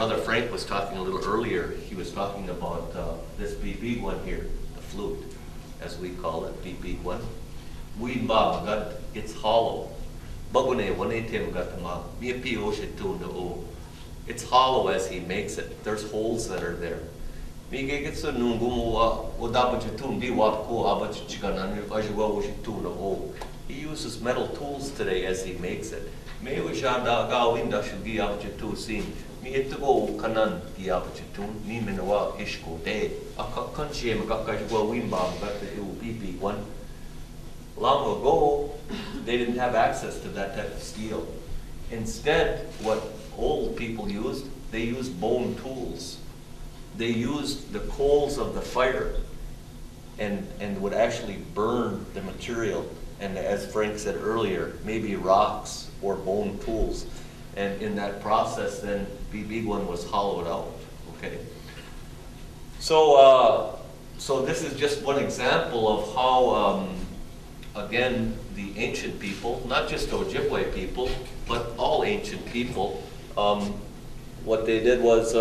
Brother Frank was talking a little earlier. He was talking about this big one here, the flute, as we call it, big one. Ween Bob got it's hollow. Bagune one tim got ma me pio o. It's hollow as he makes it. There's holes that are there. Mi get so nungumu o dabajitun di wat ko abachigan ajwa washitun o. He uses metal tools today as he makes it. Me ushada gawin da shugi abachitu sin. Mi itugo kanan di abachitun ni menawa ishko de. Akanchi makakajwa wimba got the UPP one. Long ago, they didn't have access to that type of steel. Instead, what old people used, they used bone tools. They used the coals of the fire and would actually burn the material. And as Frank said earlier, maybe rocks or bone tools. And in that process, then the big one was hollowed out. Okay. So this is just one example of how, again, the ancient people, not just Ojibwe people, but all ancient people, what they did was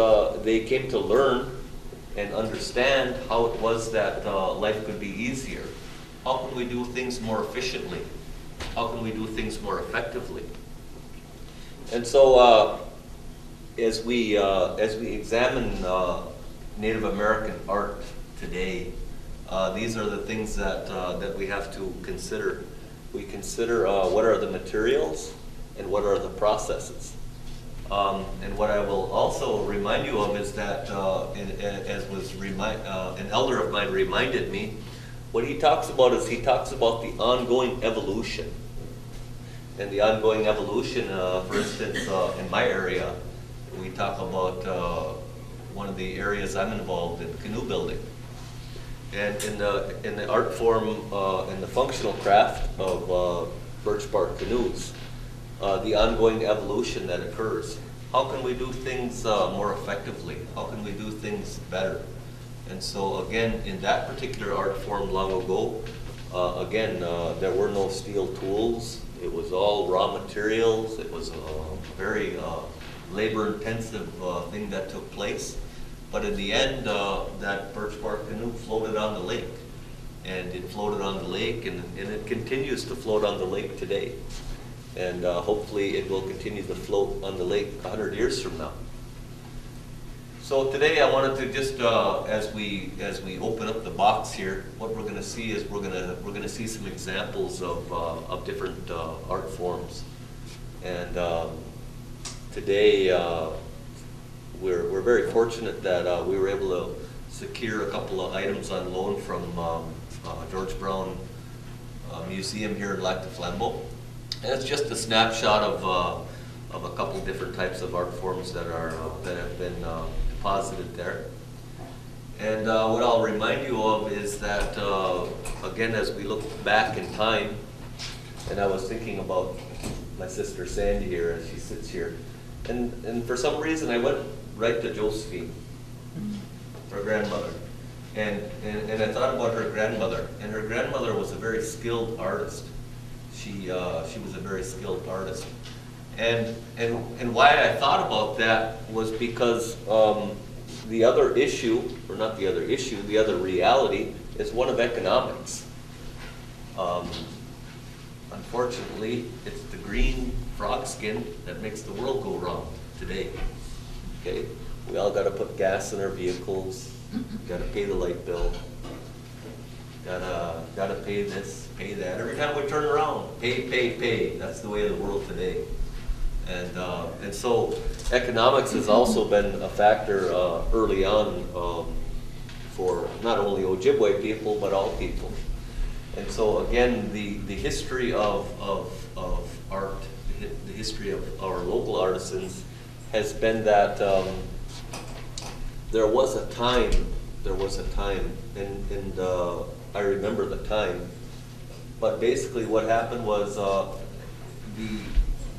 they came to learn and understand how it was that life could be easier. How can we do things more efficiently? How can we do things more effectively? And so as we examine Native American art today, these are the things that we have to consider. We consider what are the materials and what are the processes. And what I will also remind you of is that, as was an elder of mine reminded me, what he talks about is he talks about the ongoing evolution. And the ongoing evolution, for instance, in my area, we talk about one of the areas I'm involved in, canoe building. And in the art form, in the functional craft of birch bark canoes, the ongoing evolution that occurs. How can we do things more effectively? How can we do things better? And so again, in that particular art form long ago, again, there were no steel tools. It was all raw materials. It was a very labor-intensive thing that took place. But in the end, that birch bark canoe floated on the lake. And it floated on the lake, and it continues to float on the lake today. And hopefully it will continue to float on the lake 100 years from now. So today I wanted to just, as we open up the box here, what we're going to see is we're going to see some examples of different art forms. And today we're very fortunate that we were able to secure a couple of items on loan from George Brown Museum here in Lac du Flambeau. And it's just a snapshot of a couple different types of art forms that have been deposited there. And what I'll remind you of is that, again, as we look back in time, and I was thinking about my sister Sandy here as she sits here, and for some reason I went right to Josephine, her grandmother. And I thought about her grandmother, and her grandmother was a very skilled artist. She was a very skilled artist. And why I thought about that was because the other issue, or not the other issue, the other reality is one of economics. Unfortunately, it's the green frog skin that makes the world go round today. Okay, we all got to put gas in our vehicles, got to pay the light bill, gotta pay this, pay that. Every time we turn around, pay. That's the way of the world today. And so economics has also been a factor early on for not only Ojibwe people, but all people. And so again, the history of art, the history of our local artisans has been that there was a time, and I remember the time, but basically what happened was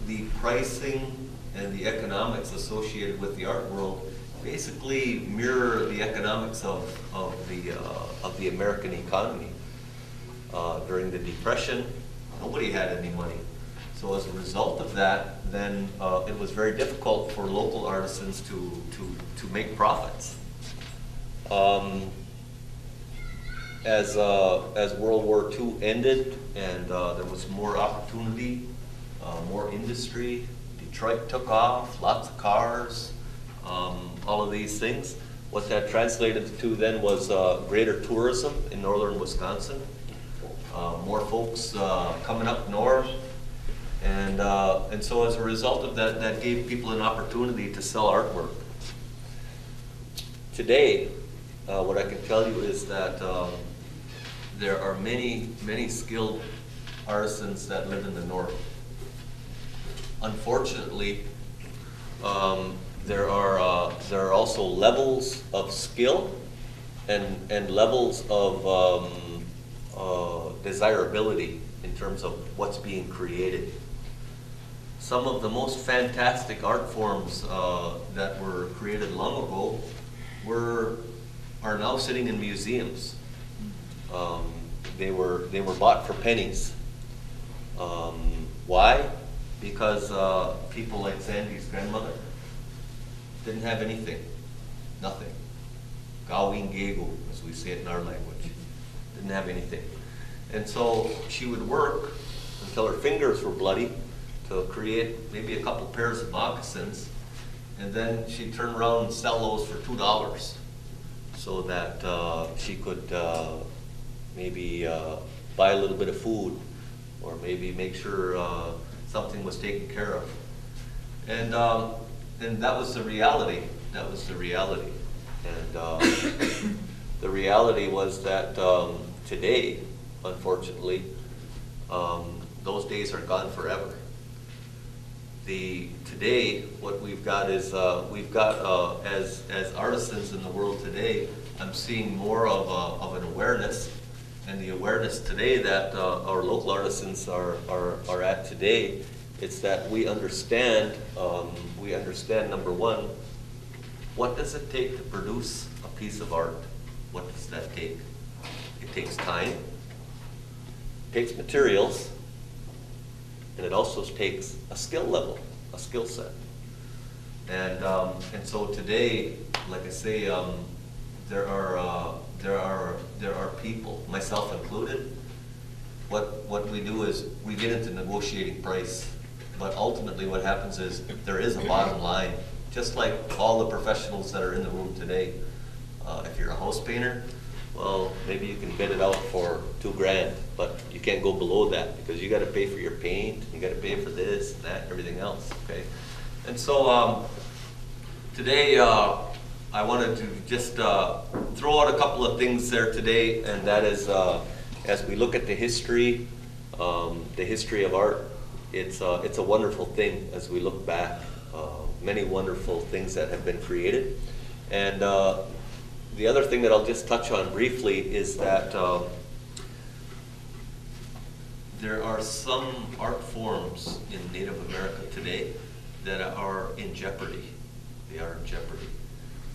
the pricing and the economics associated with the art world basically mirror the economics of the American economy. During the Depression, nobody had any money. so as a result of that, then it was very difficult for local artisans to make profits. As World War II ended and there was more opportunity, more industry, Detroit took off, lots of cars, all of these things. What that translated to then was greater tourism in northern Wisconsin, more folks coming up north, and so as a result of that, that gave people an opportunity to sell artwork. Today, what I can tell you is that there are many skilled artisans that live in the north. Unfortunately, there are also levels of skill and levels of desirability in terms of what's being created. Some of the most fantastic art forms that were created long ago are now sitting in museums. They were bought for pennies. Why? Because people like Sandy's grandmother didn't have anything, nothing. Gawing gego, as we say it in our language. Didn't have anything. And so she would work until her fingers were bloody to create maybe a couple pairs of moccasins, and then she'd turn around and sell those for $2 so that she could maybe buy a little bit of food, or maybe make sure something was taken care of. And that was the reality. That was the reality. And the reality was that today, unfortunately, those days are gone forever. Today, what we've got is as artisans in the world today, I'm seeing more of an awareness, and the awareness today that our local artisans are at today. It's that we understand. Number one, what does it take to produce a piece of art? What does that take? It takes time. It takes materials. And it also takes a skill level, a skill set. And so today, like I say, there are people, myself included. What we do is we get into negotiating price, but ultimately what happens is there is a bottom line. Just like all the professionals that are in the room today. If you're a house painter, well, maybe you can bid it out for $2,000, but you can't go below that because you got to pay for your paint, you got to pay for this, that, everything else. Okay, and so today I wanted to just throw out a couple of things there today, and that is as we look at the history of art, it's a wonderful thing as we look back. Many wonderful things that have been created, and the other thing that I'll just touch on briefly is that there are some art forms in Native America today that are in jeopardy. They are in jeopardy.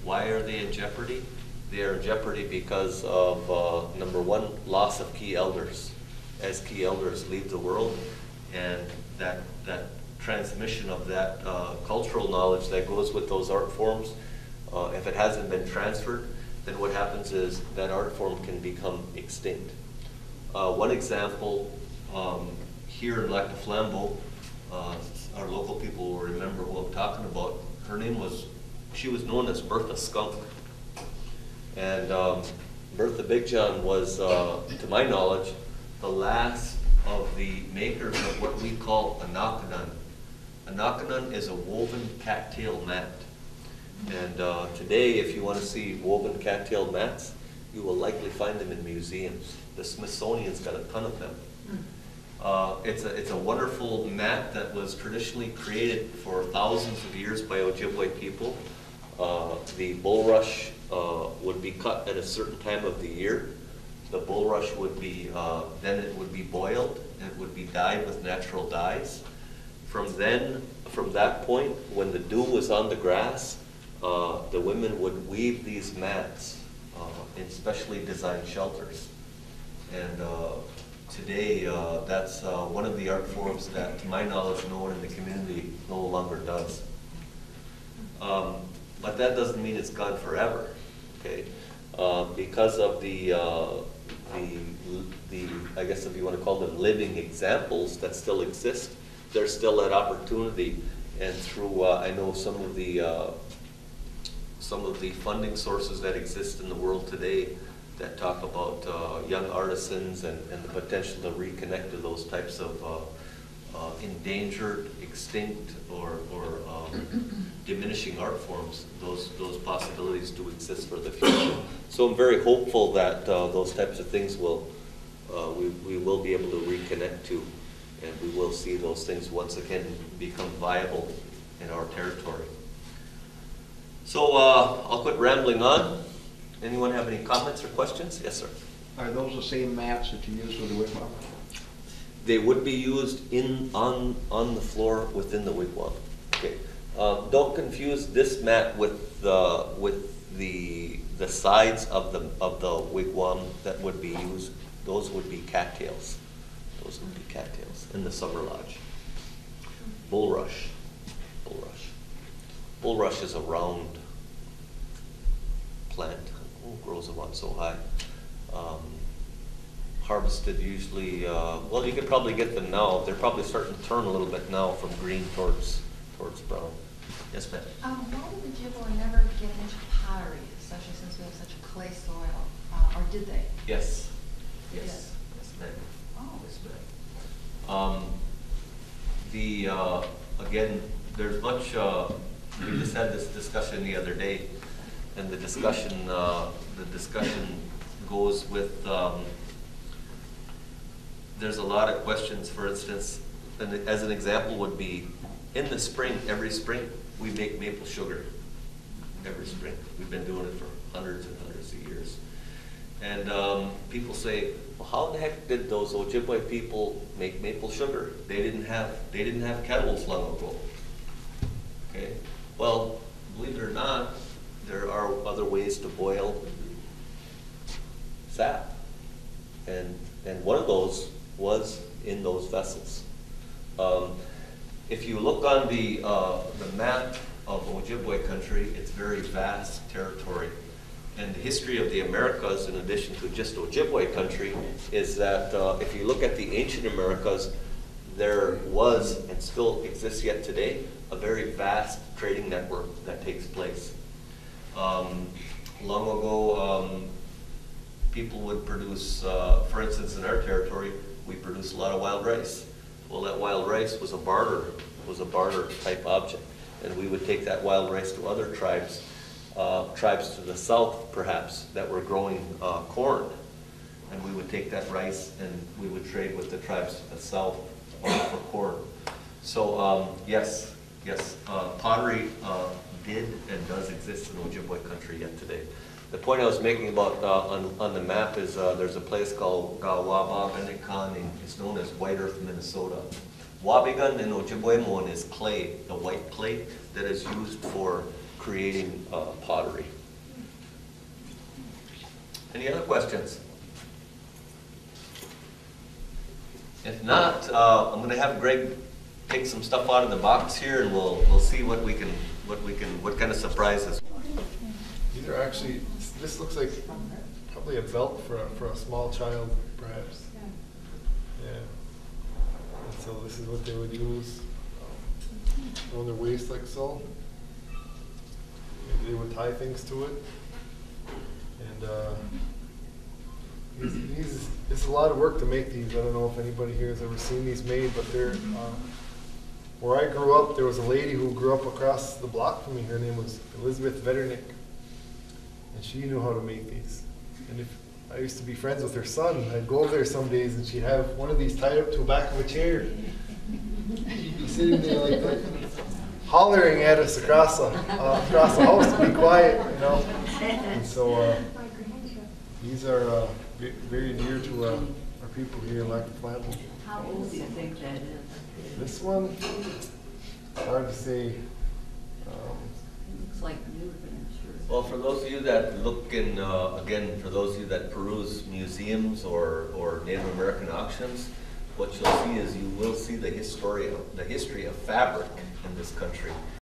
Why are they in jeopardy? They are in jeopardy because of, number one, loss of key elders. As key elders leave the world, and that transmission of that cultural knowledge that goes with those art forms, if it hasn't been transferred, then what happens is that art form can become extinct. One example, here in Lac du Flambeau, our local people will remember who I'm talking about. Her name she was known as Bertha Skunk. And Bertha Big John was, to my knowledge, the last of the makers of what we call a nakanan. A nakanan is a woven cattail mat. And today, if you want to see woven cattail mats, you will likely find them in museums. The Smithsonian's got a ton of them. It's a wonderful mat that was traditionally created for thousands of years by Ojibwe people. The bulrush would be cut at a certain time of the year. The bulrush would be, then it would be boiled, and it would be dyed with natural dyes. From that point, when the dew was on the grass, the women would weave these mats in specially designed shelters. And today, that's one of the art forms that, to my knowledge, no one in the community no longer does. But that doesn't mean it's gone forever, okay? Because of the I guess if you want to call them living examples that still exist, there's still that opportunity. And through, I know some of the funding sources that exist in the world today that talk about young artisans and the potential to reconnect to those types of endangered, extinct, or diminishing art forms. Those possibilities do exist for the future. So I'm very hopeful that those types of things will we will be able to reconnect to, and we will see those things once again become viable in our territory. So I'll quit rambling on. Anyone have any comments or questions? Yes, sir. Are those the same mats that you use for the wigwam? They would be used on the floor within the wigwam. Okay. Don't confuse this mat with the sides of the wigwam that would be used. Those would be cattails. Those would be cattails in the summer lodge. Bulrush. Bulrush is a round plant. Oh, grows about so high. Harvested usually, well, you could probably get them now. They're probably starting to turn a little bit now from green towards brown. Yes, ma'am? Why did the Ojibwe never get into pottery, especially since we have such a clay soil? Or did they? Yes. They Yes, ma'am. Oh. Yes, ma'am. Again, there's much, we just had this discussion the other day, and the discussion goes with, there's a lot of questions. For instance, and as an example would be, in the spring, every spring, we make maple sugar. Every spring. We've been doing it for hundreds and hundreds of years. And people say, well, how the heck did those Ojibwe people make maple sugar? They didn't have kettles long ago. Okay. Well, believe it or not, there are other ways to boil sap, and one of those was in those vessels. If you look on the map of Ojibwe country, it's very vast territory. And the history of the Americas, in addition to just Ojibwe country, is that if you look at the ancient Americas, there was, and still exists yet today, a very vast trading network that takes place. Long ago, people would produce, for instance, in our territory, we produce a lot of wild rice. Well, that wild rice was a barter type object. And we would take that wild rice to other tribes, tribes to the south perhaps, that were growing corn. And we would take that rice and we would trade with the tribes to the south for corn. So yes, pottery did and does exist in Ojibwe country yet today. The point I was making about on the map is there's a place called Wabigan, it's known as White Earth, Minnesota. Wabigan in Ojibwe is clay, the white clay that is used for creating pottery. Any other questions? If not, I'm going to have Greg take some stuff out of the box here, and we'll see what kind of surprises. These are actually, this looks like probably a belt for a small child, perhaps. Yeah. And so this is what they would use on their waist, like so. They would tie things to it. And it's a lot of work to make these. I don't know if anybody here has ever seen these made, but they're, where I grew up, there was a lady who grew up across the block from me. Her name was Elizabeth Vetternick. And she knew how to make these. And if I used to be friends with her son, I'd go over there some days and she'd have one of these tied up to the back of a chair. She'd be sitting there like that, hollering at us across the house to be quiet, you know. And so these are very dear to our people here in Lac du Flambeau. How old do you think that is? This one, it's hard to say. looks like new, but I'm sure. Well, for those of you that look in, again, for those of you that peruse museums or Native American auctions, what you'll see is you will see the history of fabric in this country.